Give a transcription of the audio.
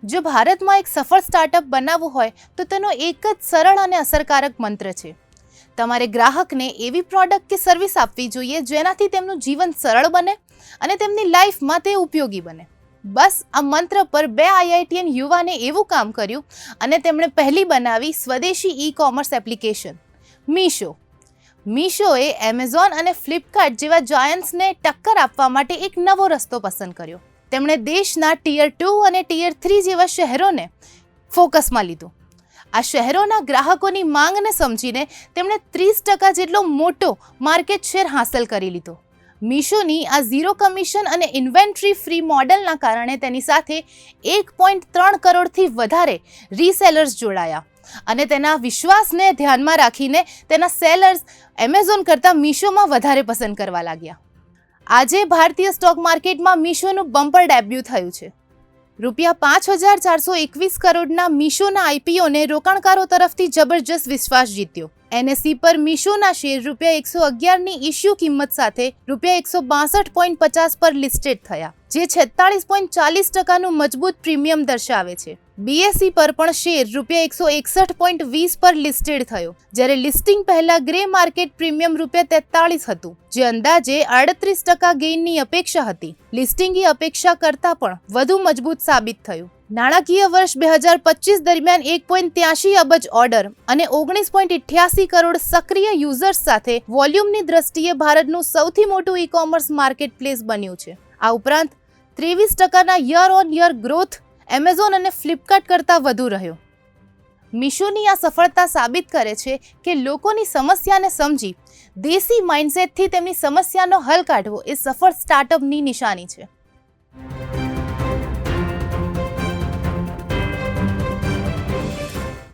જો ભારતમાં એક સફળ સ્ટાર્ટઅપ બનાવવું હોય તો તેનો એક જ સરળ અને અસરકારક મંત્ર છે. તમારે ગ્રાહકને એવી પ્રોડક્ટ કે સર્વિસ આપવી જોઈએ જેનાથી તેમનું જીવન સરળ બને અને તેમની લાઈફમાં તે ઉપયોગી બને. બસ આ મંત્ર પર બે IITian યુવાને એવું કામ કર્યું અને તેમણે પહેલી બનાવી સ્વદેશી ઈ-કોમર્સ એપ્લિકેશન મીશો. મીશોએ એમેઝોન અને ફ્લિપકાર્ટ જેવા જાયન્ટ્સને ટક્કર આપવા માટે એક નવો રસ્તો પસંદ કર્યો. તેમણે દેશના ટિયર 2 અને ટિયર 3 જેવા શહેરોને ફોકસમાં લીધું. આ શહેરોના ગ્રાહકોની માંગને સમજીને તેમણે 30% જેટલો મોટો માર્કેટ શેર હાંસલ કરી લીધો. મીશોની આ ઝીરો કમિશન અને ઇન્વેન્ટરી ફ્રી મોડલના કારણે તેની સાથે 1.3 કરોડથી વધારે રીસેલર્સ જોડાયા અને તેના વિશ્વાસને ધ્યાનમાં રાખીને તેના સેલર્સ એમેઝોન કરતાં મીશોમાં વધારે પસંદ કરવા લાગ્યા. આજે ભારતીય સ્ટોક માર્કેટમાં મીશોનું બમ્પર ડેબ્યુ થયું છે. ₹5,421 કરોડના મીશોના IPOને રોકાણકારો તરફથી જબરજસ્ત વિશ્વાસ જીત્યો. NSE પર મીશોના શેર ₹111ની ઇશ્યુ કિંમત સાથે ₹162.50 પર લિસ્ટેડ થયા, જે 46.40%નું મજબૂત પ્રીમિયમ દર્શાવે છે. BSE પર પણ શેર ₹161.20 પર લિસ્ટેડ થયો, જ્યારે લિસ્ટિંગ પહેલા ગ્રે માર્કેટ પ્રીમિયમ ₹43 હતું, જે અંદાજે 38% ગેઇનની અપેક્ષા હતી. લિસ્ટિંગની અપેક્ષા કરતાં પણ વધુ મજબૂત સાબિત થયું. નાણાકીય વર્ષ 2025 દરમિયાન 1.83 અબજ ઓર્ડર અને 19.88 કરોડ સક્રિય યુઝર્સ સાથે વોલ્યુમની દ્રષ્ટિએ ભારતનું સૌથી મોટું ઈ-કોમર્સ માર્કેટ પ્લેસ બન્યું છે. આ ઉપરાંત 23%ના year on year growth Amazon અને ફ્લિપકાર્ટ કરતાં વધુ રહ્યો. મીશોની આ સફળતા સાબિત કરે છે કે લોકોની સમસ્યાને સમજી દેશી માઇન્ડસેટથી તેમની સમસ્યાનો હલ કાઢવો એ સફળ સ્ટાર્ટઅપની નિશાની છે.